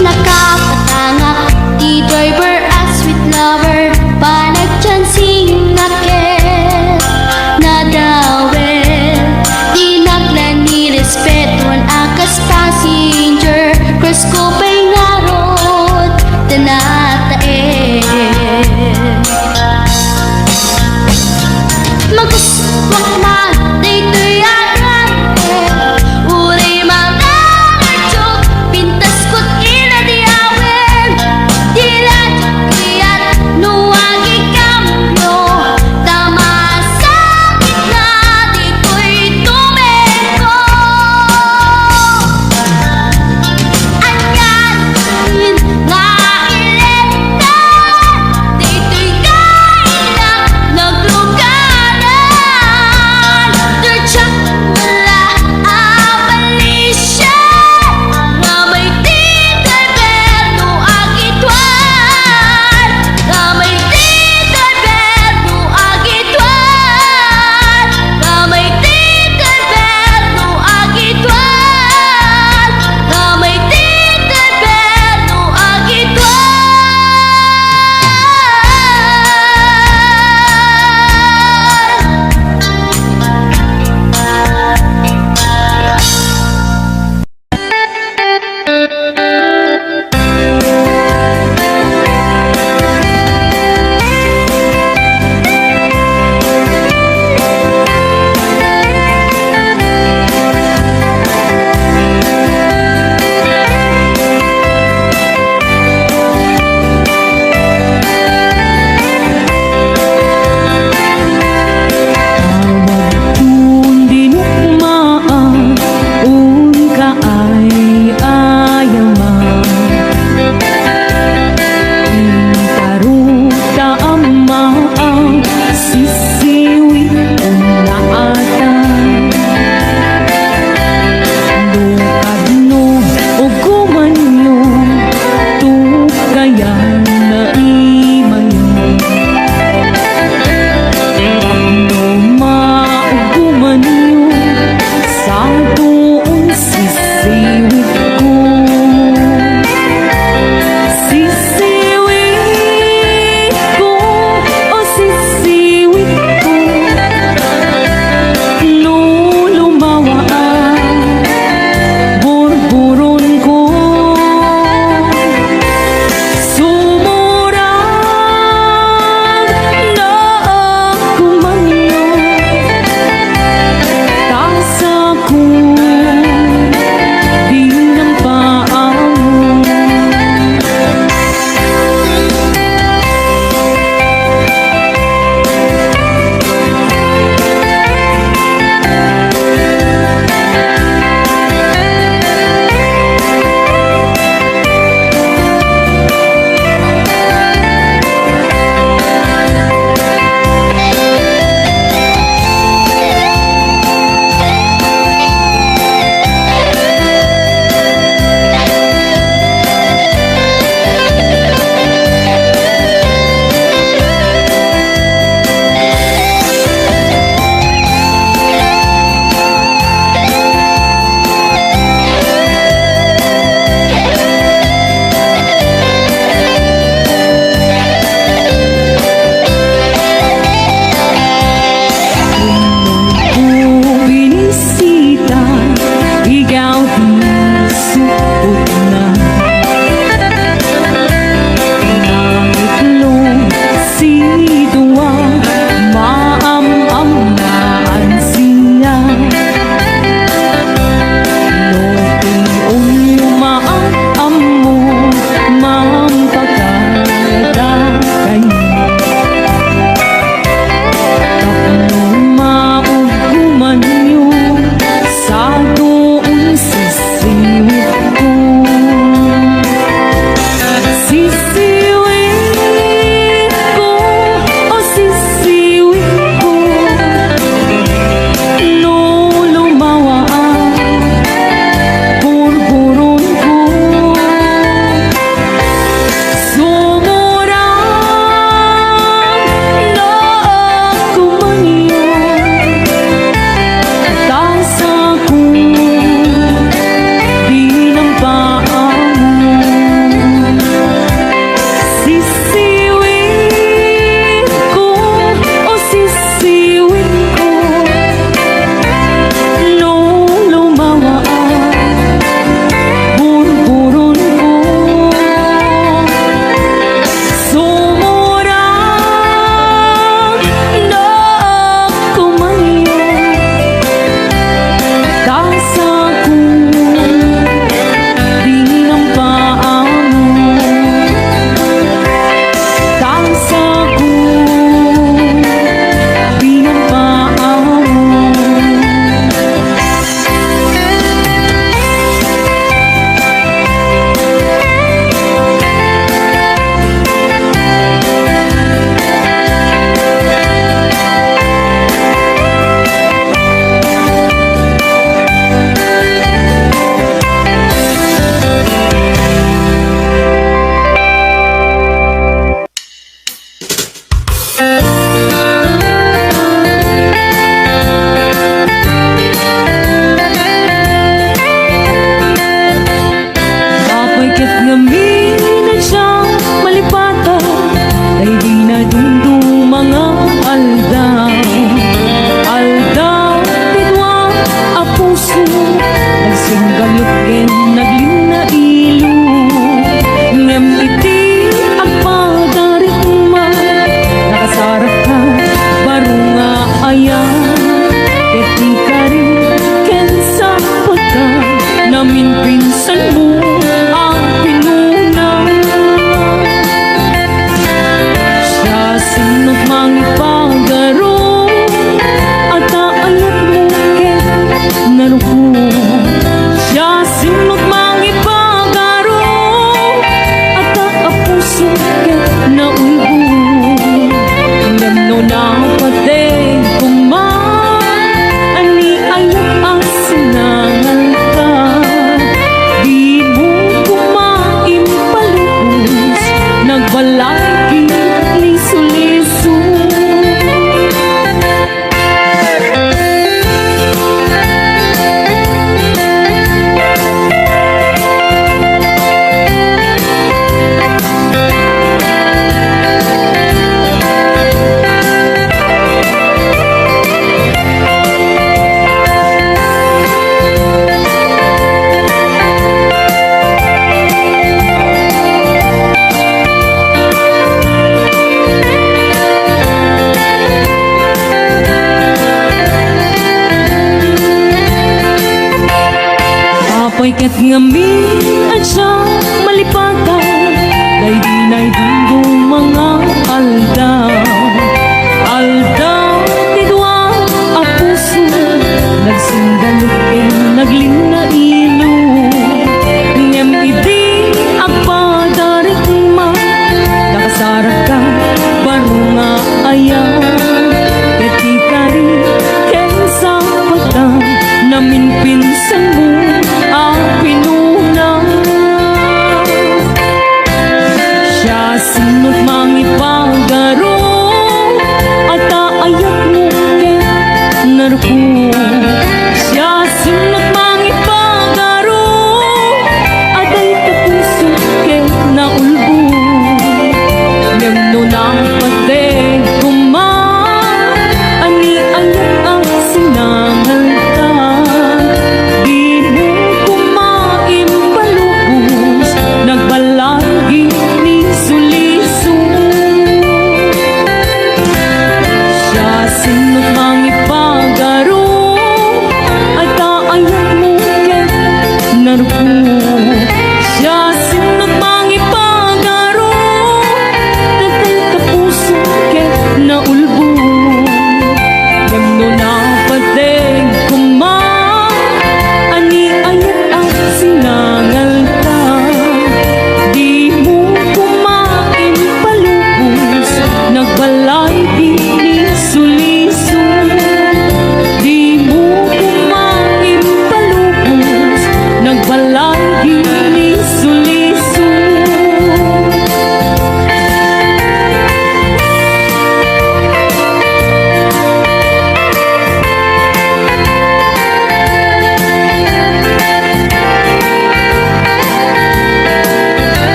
Nakapatangak di driver as sweet lover, panagchansing nakit nadawel, di naglan ni respetuan akas passenger, cross ko pa'y ngarot tanatae. Maguswak man dito'y agante, uri mga ngarchok, pintas ko't inadiawen, dilat kuyat nuwagi kamyo, tamasakit na dito'y tumeko. Anyan nga ileta, dito'y kailang naglugaran, dirtsak wala abalisya, nga may tito'y berno agitwan, nga may tito'y berno agitwan, nga may tito'y berno agitwan, nga may tito'y berno agitwan. Nagsinggalo't ken naglina ilo, ngem iti agpadarit ma, nakasarap ka baro nga ayan, iti ka rin ken sa pagka namin pinsan mo ang pinuna. Siya sinot mangipagaro at aayat mo ken naruko. Siya sinot mangipagaro at aapuso ken naulbo. Ngano na patay kuman ani ayat ang sinangal ka. Di mo kumain palubos, nagbalay liso-liso. Apoy ket ngamin at siya malipatan, daydi dinggo mga aldaw. Aldaw ti dua a puso, nagsinggalo't ken naglina ilo, ngem iti agpadarit ma, nakasarap ka baro nga ayan, iti ka rin ken sa pagka namin pinsan mo ang pinuna. Siya sinot mangipagaro at aayat mo ken naruko. Siya sinot mangipagaro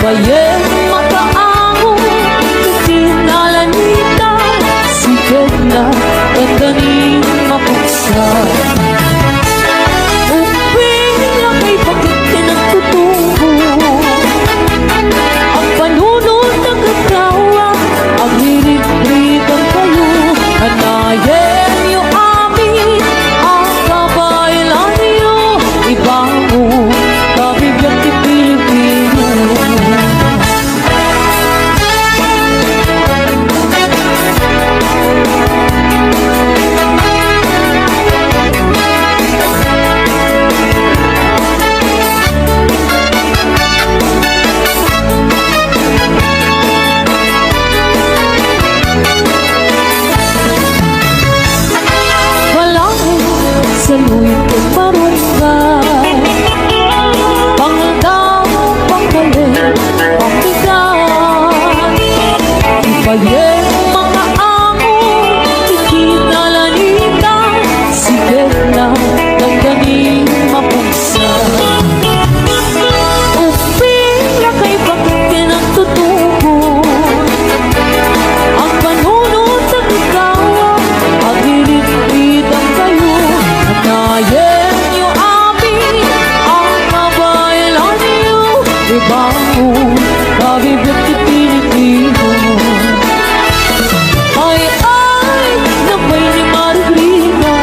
Ibayeng makaamo, tinalanita, sikat na tataning mapuksa. Uping lang ay bakit pinagtutubo, ang panunod ng katawa, ang hirit-hiritan kayo, hanayin niyo amin, ang kabaylan niyo, ibang mo, kabibiyang di Pilipino. Saluhin ko barangay, pangdaw, panggaling, pangbigan. Ibayeng mga amo, ikinalanita, sigat na ng ganing mapugsa. Uping lakay bakit pinagtutubo, ang panunod ng ikaw, ang hirit-hitang kayo. Hanayin niyo amin, ang kabaylan niyo, ibang mo, kabibiyang di Pilipino. Ay, nabay ni Margarita,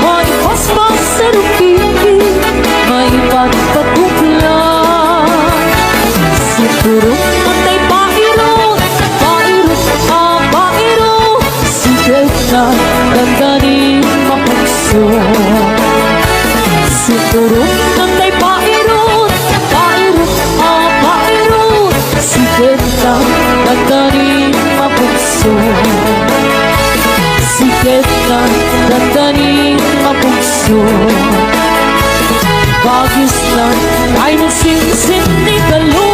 may paspas sa rupiki, may patpatukla. Siguro matay pairot, pairot, pairot, sigat na dandanin mapugso. Siguro matay pairot, pairot, pairot, sigat na dandanin mapugso. Sigat na dandanin mapugso. Bagis na ay nasinsin ni Balon.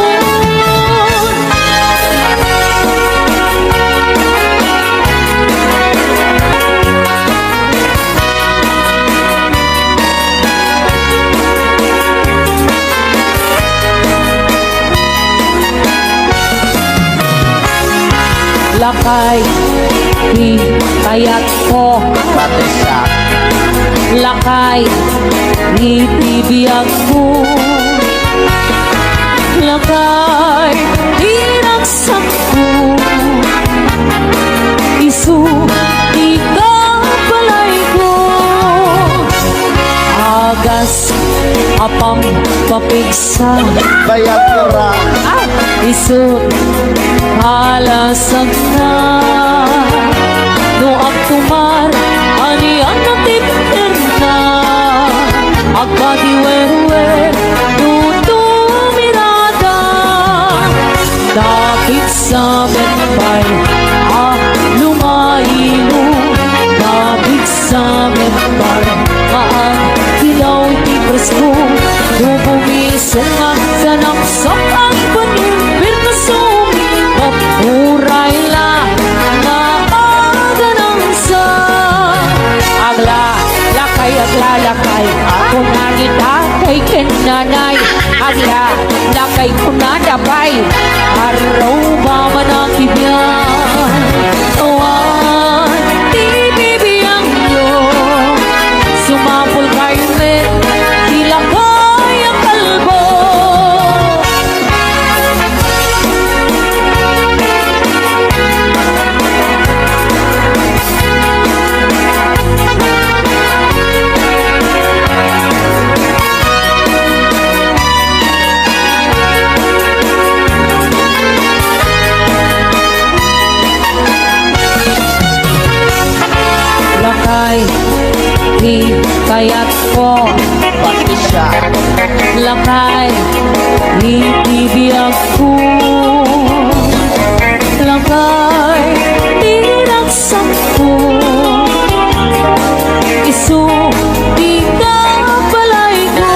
Lakay, hitayat ko, Pati siya. lakay, hitibiyag ko, lakay, hinaksak ko, isu, ikapalay ko, agas, apam, papigsa, Bayag kara. isu, halasag na, no ang tumar, ani ang natipir na, agkadiwer-wer, tutumirada, dapit sa menpay, lumaino, dapit sa menpay, kilaw ti presko, bubumisong sa naksak ang panimpir na sumi, mapuray la na aganangsa. Agla, lakay, kung nangita kay kinanay, agla, lakay kung nadabay, araw ba manakibyan, awan, di bibiyang nyo, sumapol kayo met, ilakay ang kalbo. Lakay, hitayat ko, Pati siya. lakay, hitibiyag ko, lakay, hinaksak ko, isu, ikapalay ko,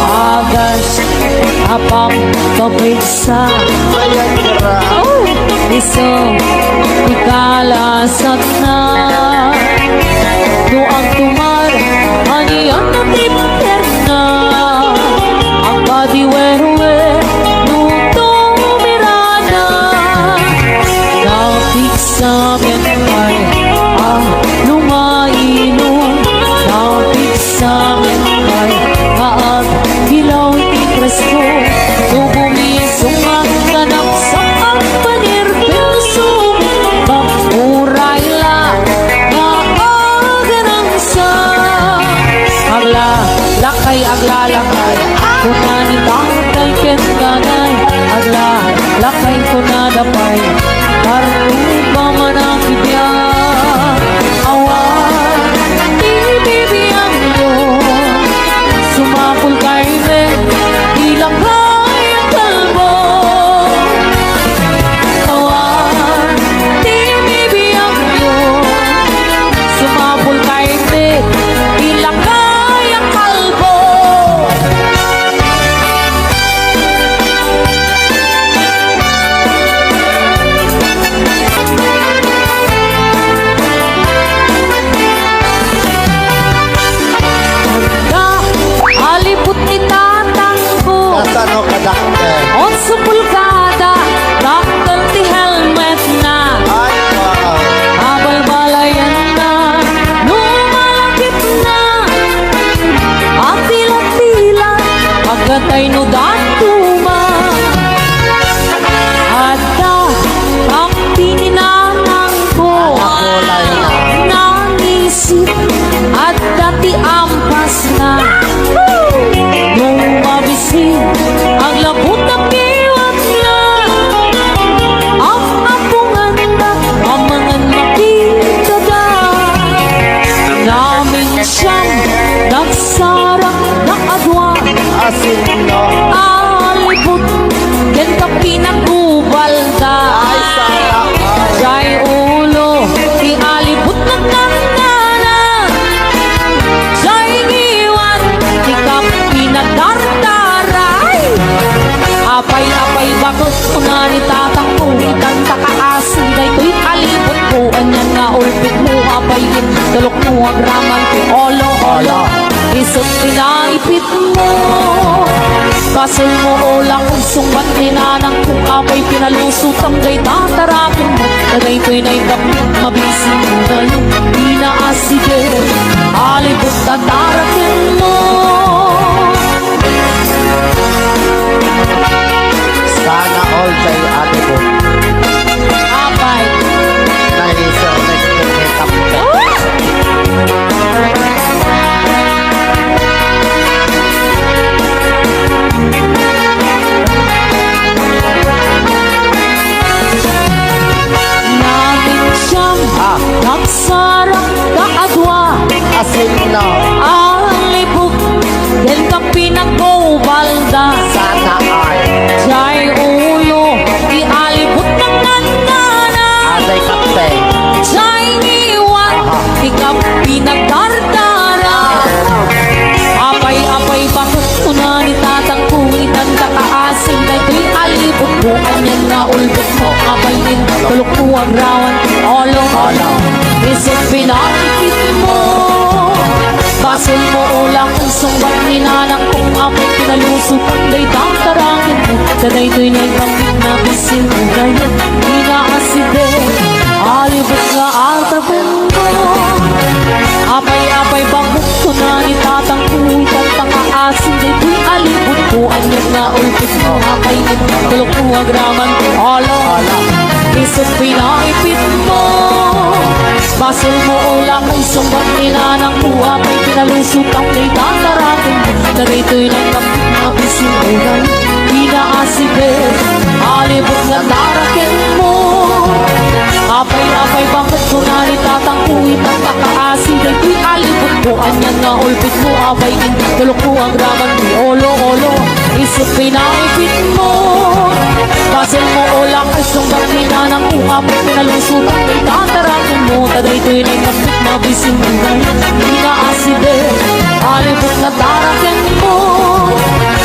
agas, apam, papigsa, Bayag kara. isu, ikalasag na, no ang tumar, ani ang natipir na, ang ay lumainom. Kapit sa amin ay kaag hilaw ipresko. Tubumisong ang ganap sa pagpanir pinso. Mapuray la maaganang sa agla lakay kunani tangkay ken ganay agla lakay kunadapay kartu pamanang bibiyang awan ibibiyang yun sumapul kay men ilakay ang kalbo awan ibibiyang yun sumapul kay men ilakay ang kalbo. Alipot ni tatang ko Nasaan o kadakte? on sa pulkada daktal ti helmet na Ay, wow. abal-balayan na lumalakip na at tila-tila pagkatay no datuma at ang pininanang ko Nakulay na. nangisip at dati ampas na nung mabisi ang labot ng biwat na ang apungan na amangan makita da namin siyang nagsarang nakadwa Asin no. alibot yan ka pinagubal da Ay, sarap. jay ulo ialibot ng nangana jay ngiwan ikap pinagdardaray apay-apay bakot una ni tatang ko itan takaasi daytoy alibot ko anyan nga ulpit mo apayin dalok mo agraman ko olo isot pinaipit mo kasol mo ulang sungbat ninanang kung apay pinalusot ang gay tatarakin mo nagay ko'y naikapit mabisi mo ngayon di na asige alibot tatarakin mo Sana all kay ate ko. apay Naisir nag-make-up ko. namin siyang nagsarang kaadwa Asin no. alibot yan ka pinagkubalda Sana ay. jay ulo ialibot ng nangana Aday kapte. jay niwan ikaw pinagdardara apay-apay bakit una ni tatang kulitan kakaasin daytoy alibot mo anyan nga ulbot mo apayin tulok mo ang rawan olo isip pinakikit mo basil mo ulang usong bat ninanang kung apay pinalusot ang daytang tarangin mo sa daytoy na ikapit na bisin mo ngayon di na aside alibot nga atapin mo apay-apay bakit na ni tatang kuwitan tangaasin daytoy alibot ko anyan nga ulpit mo apayin tulok mo agraman olo isip pinaipit mo basil mo ulang isong bat ninanang kung apay pinalusot ang daytang tarangin mo sa daytoy na ikapit na bisin mo ngayon di na aside alibot nga tarakin mo apay-apay bakit ko na ni tatang kuwitan takaasi daytoy alibot ko anyan nga ulpit mo apayin tulok mo ang raman mo olo isip pinaipit mo basil mo ulang isong bat ninanang kung apay pinalusot ang daytang tarangin mo sa daytoy na ikapit na bisin mo ngayon di na aside alibot nga tarakin mo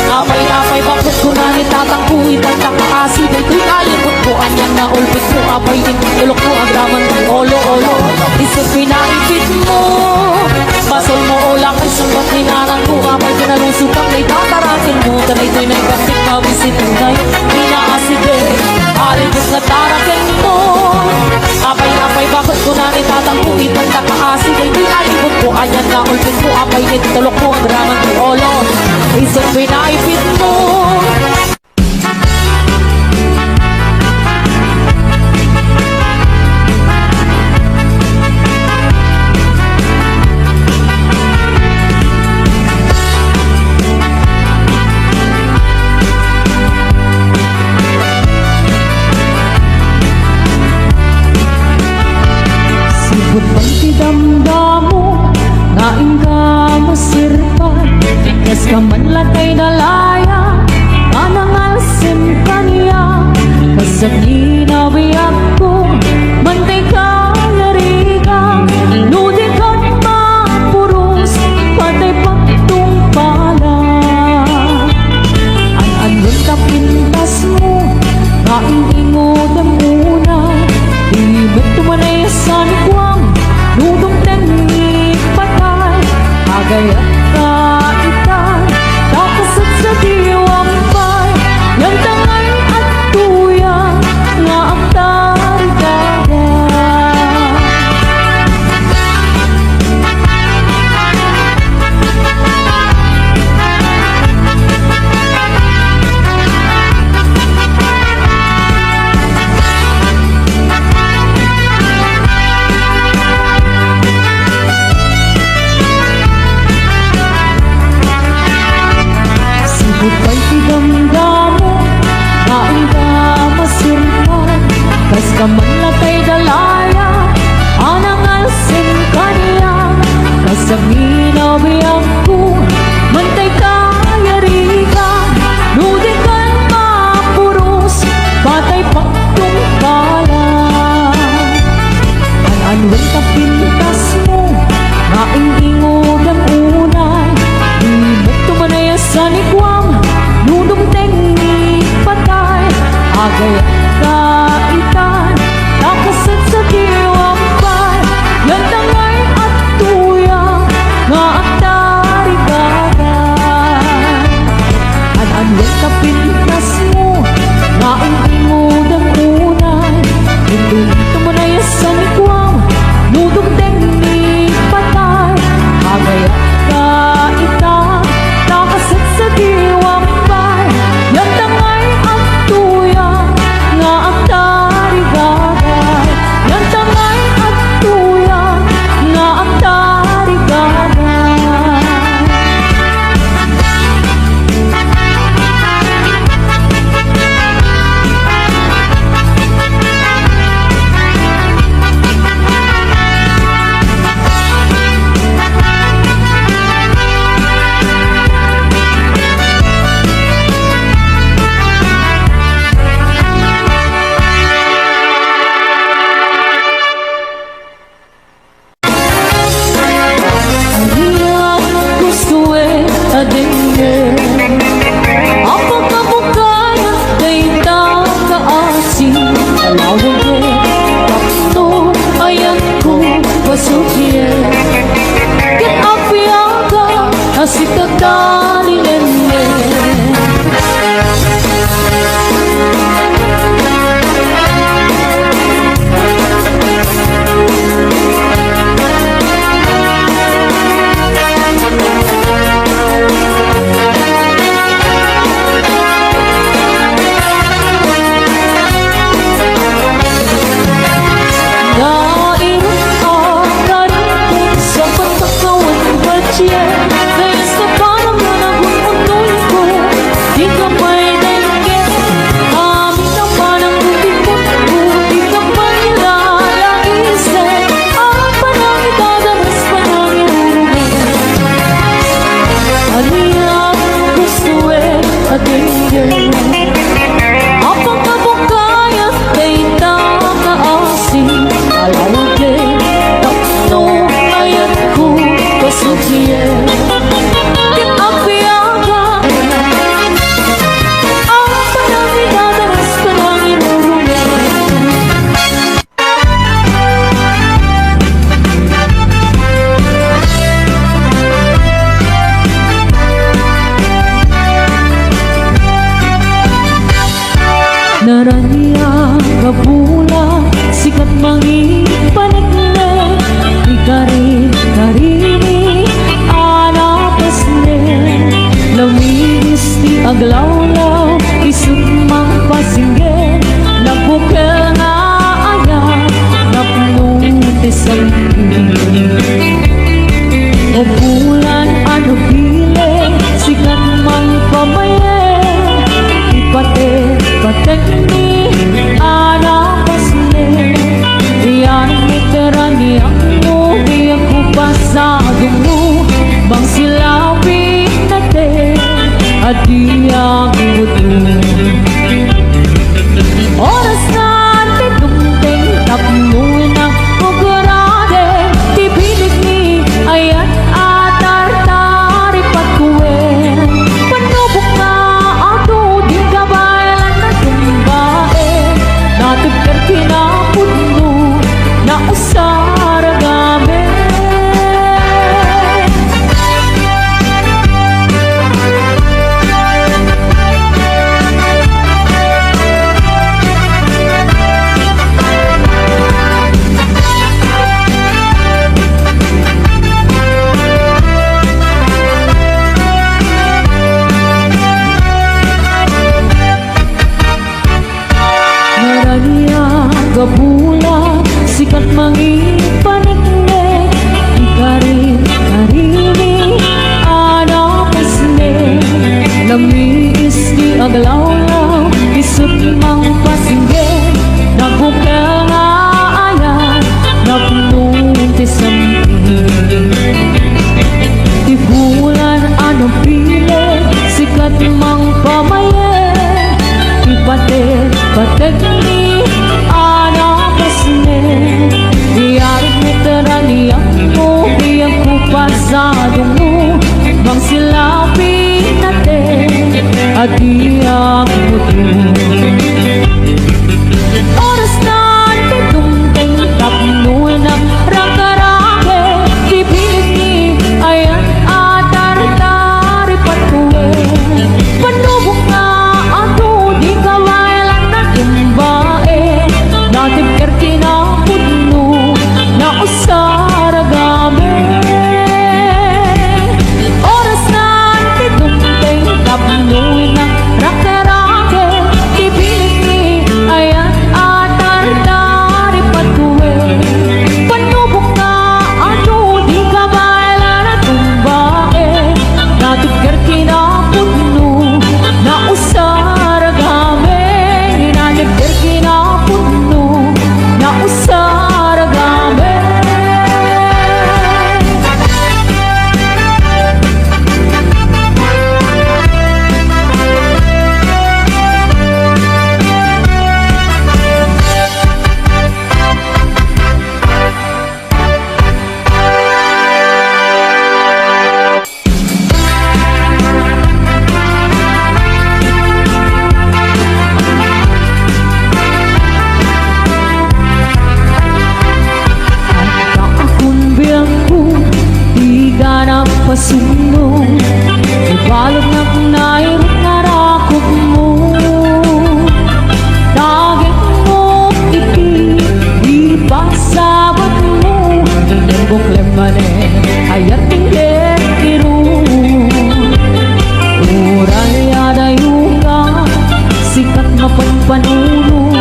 apay-apay bakit ko na ni tatang kuwitan takaasi daytoy alibot ko anyan nga ulpit mo apayin tulok mo ang raman mo olo isip pinaipit mo basol mo ulang isang bat ninanang kung apay pinalusot ang daytang tarangin mo sa daytoy na ikapit na bisin mo ngayon di na aside alibot nga tarakin mo apay-apay bakit ipan takaasin ay di alibot ko ayan nga ulpin ko apay nitulok ko ang ramang ni Olo isip pinaipit mo. Sibot pang tidamdamo naing ka masirpan yes ka man latay dalaya anang alsim kaniya kasag ginawiyak ko mantay ka yarigang ludi ka't mapuros patay pagtung pala ang anong kapintas mo kaing ingod ang una ibig tumanay sa nikwang nudong tengik patay agay at kaitan tapos sa diwang pay yang tangay at tuya nga ang tarigada. Sibot pa'y tidamdamo kain ka masirpan kas ka man latay dalaya anang alsin kaniya kasag ginawiyak ko mantay ka yariga ludi ka't mapuros patay pagtung kala ang anwen kapintas mo kaing ingod ang unay ibig tumanay sa nikwang nudong tengik patay agay kaitan tapos sa diwang pay yan tangay at tuya nga ang tarigatan ang anwen kapintas mo kaing ingod ang unay ibig tumanay sa nikwang O bulan ano bile, sikat man pamaye, ipatet patek ni ana pasne, iyan literani mo, di ako pasado mo, bang silapin natin, at di ang iwuto. Oras na titungting tapnuin ang pagkarade, tipilig ni ayan atar-tari pagkuwen. Panubok na ato, di kabalan na tumbae, natagkar kinapod mo, na usara gamit. Gabula, sikat mangipanikne, ikarin karini, ana pasne, lamiis di aglawlaw, isip mang pasingge, nagbukel nga ayan, napununti samping. Di bulan anong pili, sikat mang pamaye, ipatet patek ni diyarik literani ako, di ako pasado mo, bang silapin natin, at di ako oras na titungting tapnuin ang rakarake, di pilit ni ayan atar-tari patuwe. Panubok na ako, di kawailan na tumbae, natigkar kinapod mo, na usara gamit. Oras na titungting tapnuin ang rakarake, tipilit ni ayan atar-tari patuwe. Panubok na ako, di kabailan na tumbae, natigkar kinapod mo, na usara gamit. Natigkar kinapod mo, na usara gamit. Pasuno, ibalog na kunairot na rakot mo, daging mo iti, ipasabot mo, nembok lemane, ayat tingler kiro. Uray adayo ka, sikat mapanpanuno,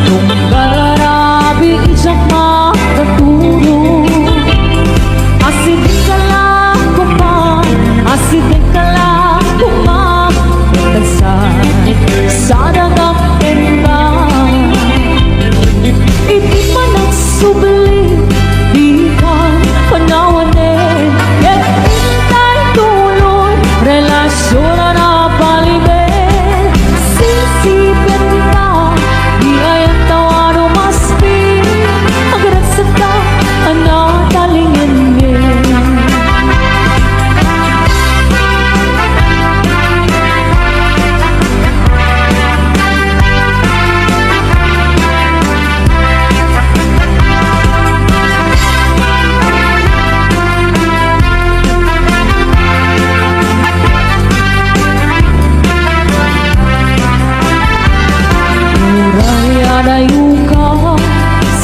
tunggal arabi isak makaturo, asidik ka lang, asidik ka lang kumapagdagsan sa dagakin ka. Hindi man nagsubli, di ka panawanin, yet hintay tuloy, relasyon na napalibin. Sisipin ka, di ayang tawa rumaspi, agaragsat ka, anatalingin din.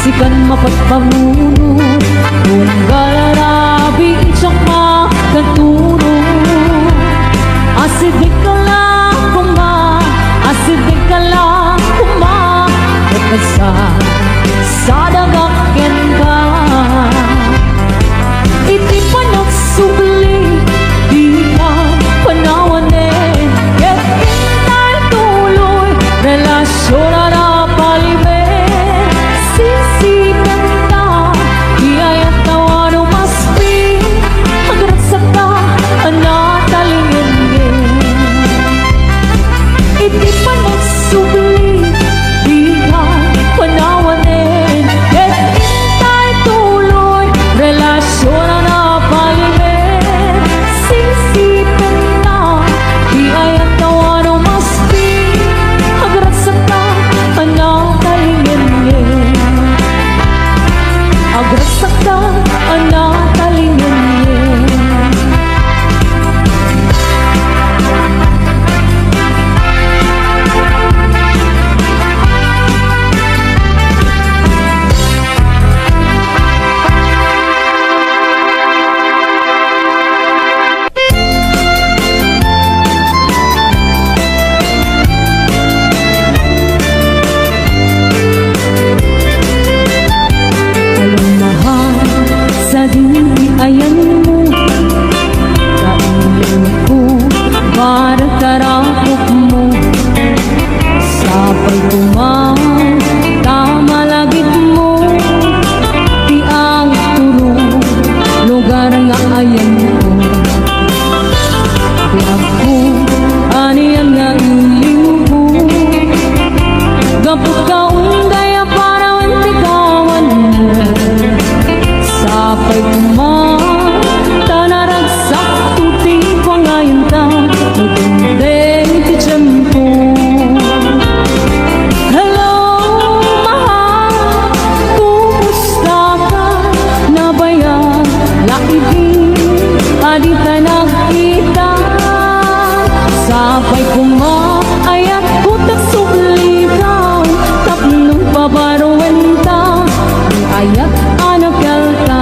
Sikan mapagpamuno, tunggal arabi isak makaturo. Asidik ka lang asidik ka lang sa dagakyan ka. di ayan mo kailin ko para karakop mo sapay kumang tamalagit mo di ang tulong lugar nga ayan ko di ako aniyan nga iling ko gapot ka undaya para wantikawan mo sapay kumang tanaragsak tuti pangayon ta nutundeng ti tiyempo. Hello, mahal, kumusta ka? Nabayan, laibig, adi ka nakita. Sapay kumaayat putak subligaw, tapnong pabaruan ta, di ayat anak yalta.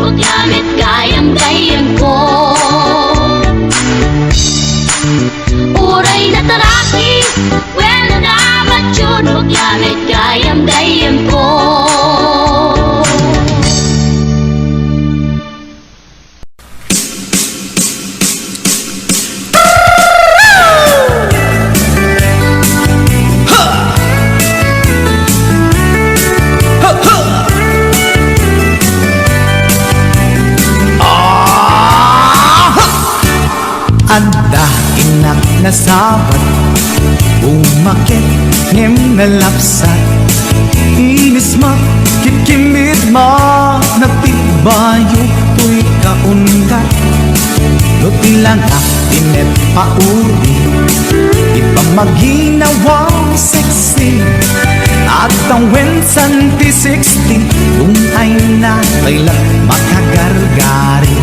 Paglamit gayam-gayam ko. Uray na taraki, well na namatsyod. Paglamit gayam-gayam ko. Anda inak nasabat umakit ngem nalapsat inis makikimit ma nagtibayo tuy kaungat no tilangak tinet pauri ipamaginawang sexy at ang wensan ti 16 kung ay na kailan makagargari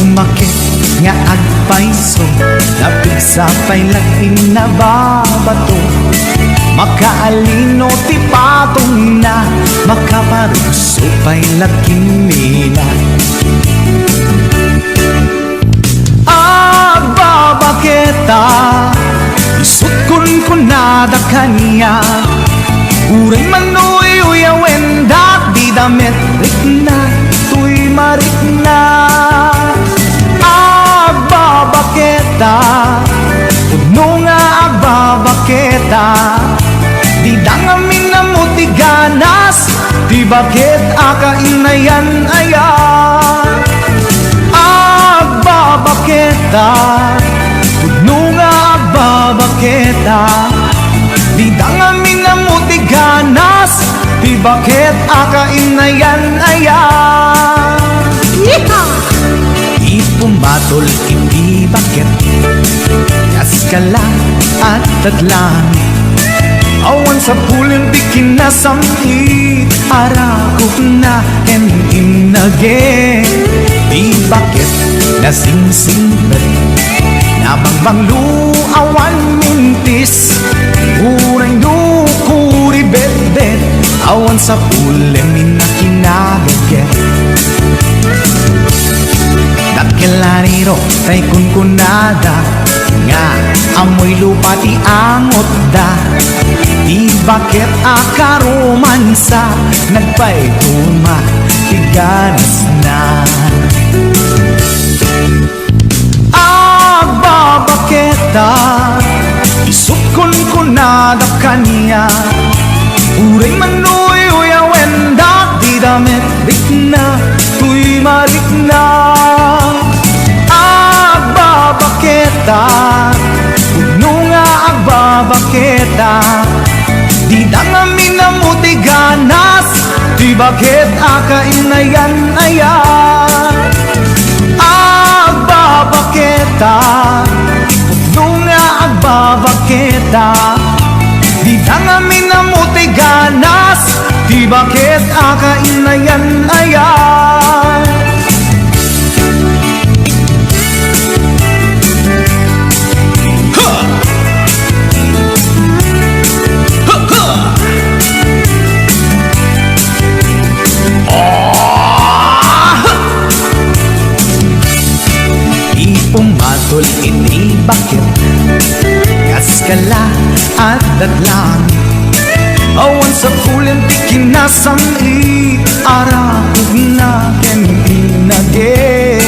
umakit nga agpaiso napigsapay laking nababato makaalino ti patong na makaparuso pay laking mina agbabaketa isukun ko nada kanya uray manoy uyawenda di damit rikna tuy marikna agbabaketa Udno nga agbabaketa Di dangamin na mo ti ganas Di bakit akainayan aya Agbabaketa Udno nga agbabaketa Di dangamin na mo ti ganas Di bakit akainayan aya Ipumatol iti bakit Yaskala at tadlang Awan sa pulim di kinasamit Arakok na and inage Di bakit nasingsingbat Nabangbanglu awan mintis Uray nukuri bet-bet Awan sa pulim inakinagaget Dakilariro tay kunkunada Nga amoy lupa ti angot da Di bakit akaromansa Nagpaituma ti ganas na Agbabaketa Isukon kunada kanya Uray manuy uyawenda Di damit rikna Tuy marikna Agbabaketa Udno nga agbabaketa Di dangamin na mo ti ganas Di bakit akainayan aya Agbabaketa Udno nga agbabaketa Di dangamin na mo ti ganas Di bakit akainayan aya Pumatol ini bakit Kaskala at datlang Awan sa pulim di kinasami Arakog na ken inage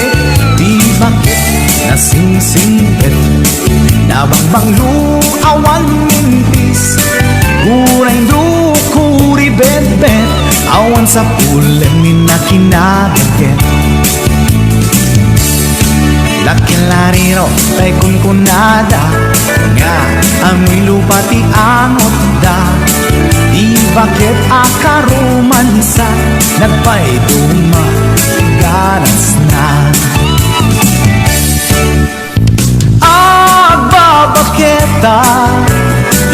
Di bakit nasingsingpet Nabangbanglu awan mintis Uray dukuri bet-bet Awan sa pulim inakinagaget Lakilariro tay kunkunada Nga amoy lupa ti angot da Di bakit akaromansa Nagpaituma ganas na Agbabaketa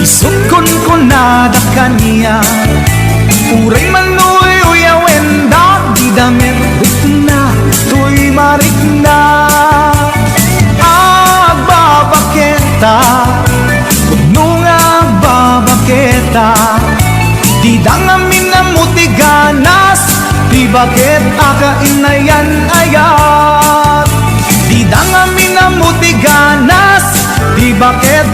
Isukon kunada kanya Uray manuy uyawenda Di damit rikna Tuy marikna Udno nga agbabaketa Di dangamin na mo ti ganas Di bakit akain na yan ayat Di da nga minamuti ganas Di bakit